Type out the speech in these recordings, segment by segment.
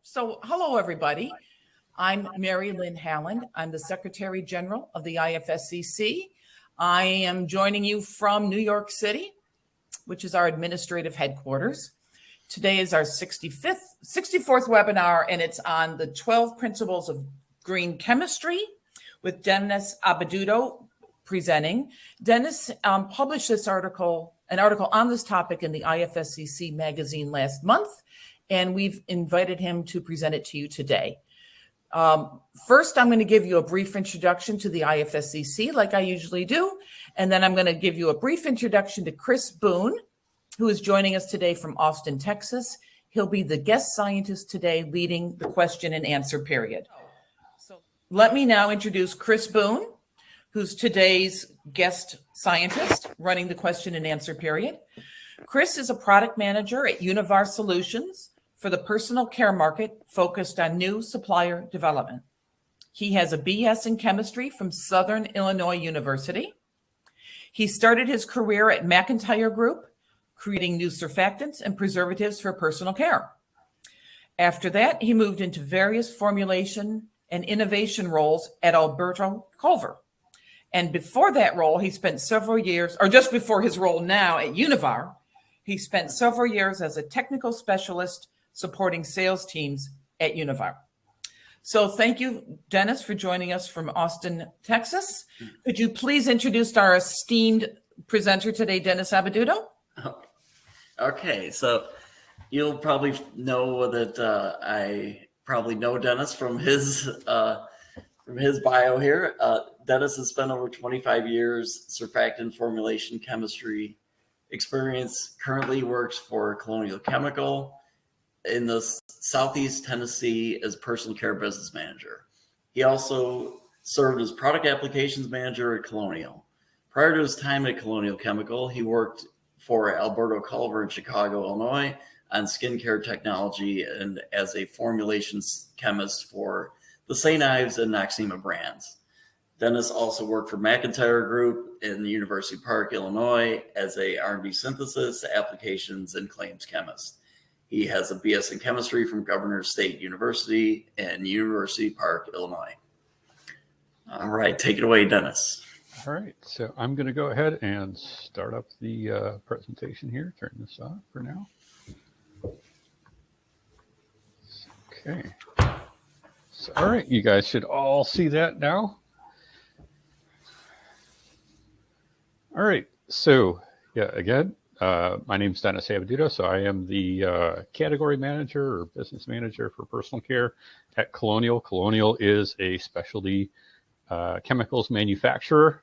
So, hello, everybody. I'm Mary Lynn Halland. I'm the Secretary General of the IFSCC. I am joining you from New York City, which is our administrative headquarters. Today is our 64th webinar, and it's on the 12 principles of green chemistry with Dennis Abbeduto presenting. Dennis published an article on this topic in the IFSCC magazine last month, and we've invited him to present it to you today. First, I'm going to give you a brief introduction to the IFSCC, like I usually do, and then I'm going to give you a brief introduction to Chris Boone, who is joining us today from Austin, Texas. He'll be the guest scientist today leading the question and answer period. So let me now introduce Chris Boone, who's today's guest scientist running the question and answer period. Chris is a product manager at Univar Solutions for the personal care market, focused on new supplier development. He has a BS in chemistry from Southern Illinois University. He started his career at McIntyre Group, creating new surfactants and preservatives for personal care. After that, he moved into various formulation and innovation roles at Abbeduto Culver. And before that role, he spent several years, or just before his role now at Univar, he spent several years as a technical specialist supporting sales teams at Univar. So thank you, Dennis, for joining us from Austin, Texas. Could you please introduce our esteemed presenter today, Dennis Abbeduto? Okay, so you'll probably know that I probably know Dennis from his bio here. Dennis has spent over 25 years surfactant formulation chemistry experience. Currently works for Colonial Chemical in the Southeast Tennessee as personal care business manager. He also served as product applications manager at Colonial. Prior to his time at Colonial Chemical, he worked for Abbeduto Culver in Chicago, Illinois on skincare technology and as a formulations chemist for the St. Ives and Noxzema brands. Dennis also worked for McIntyre Group in University Park, Illinois as a R&D synthesis, applications, and claims chemist. He has a BS in chemistry from Governors State University in University Park, Illinois. All right, take it away, Dennis. All right, so I'm going to go ahead and start up the presentation here. Turn this off for now. Okay. So, all right, you guys should all see that now. All right, so yeah, again, my name is Dennis Abbeduto, so I am the category manager or business manager for personal care at Colonial. Colonial is a specialty chemicals manufacturer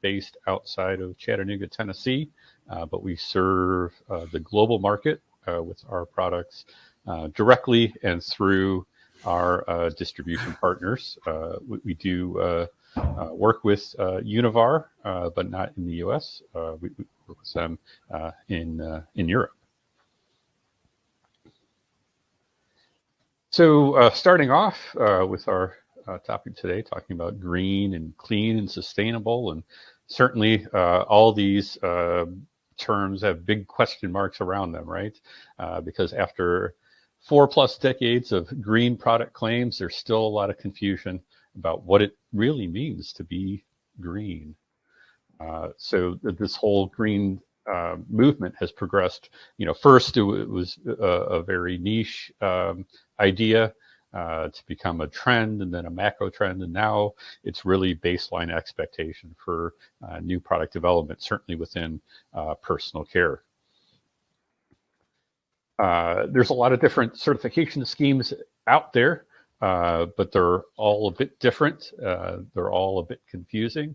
based outside of Chattanooga, Tennessee, but we serve the global market with our products directly and through our distribution partners. We do work with Univar, but not in the U.S. We work with them in Europe. So starting off with our topic today, talking about green and clean and sustainable, and certainly all these terms have big question marks around them, right? Because after 4+ decades of green product claims, there's still a lot of confusion about what it really means to be green. So this whole green movement has progressed. First it was a very niche idea to become a trend, and then a macro trend, and now it's really baseline expectation for new product development, certainly within personal care. There's a lot of different certification schemes out there, but they're all a bit different. They're all a bit confusing.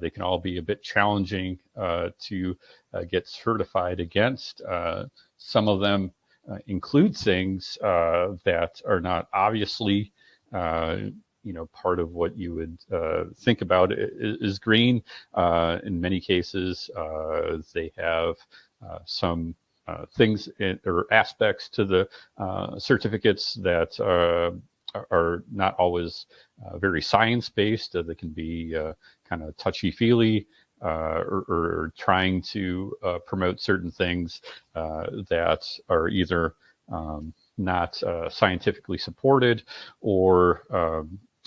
They can all be a bit challenging to get certified against. Some of them include things that are not obviously part of what you would think about is green. In many cases, they have some things or aspects to the certificates that are not always very science-based. They can be kind of touchy-feely. or trying to promote certain things that are either not scientifically supported, or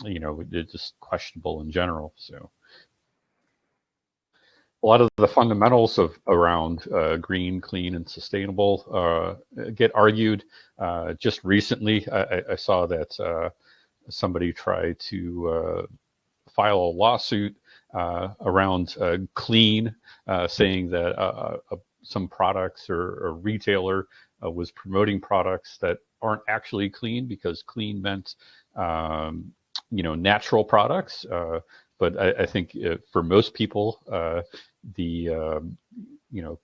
it's just questionable in general. So a lot of the fundamentals around green, clean, and sustainable get argued. Just recently, I saw that somebody tried to file a lawsuit around clean, saying that some products or a retailer was promoting products that aren't actually clean, because clean meant natural products. But I think for most people, the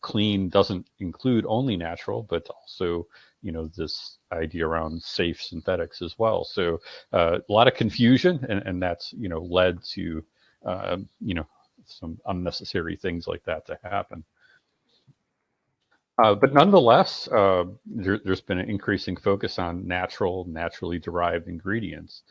clean doesn't include only natural, but also this idea around safe synthetics as well. So a lot of confusion, and that's led to some unnecessary things like that to happen. But nonetheless, there's been an increasing focus on naturally derived ingredients.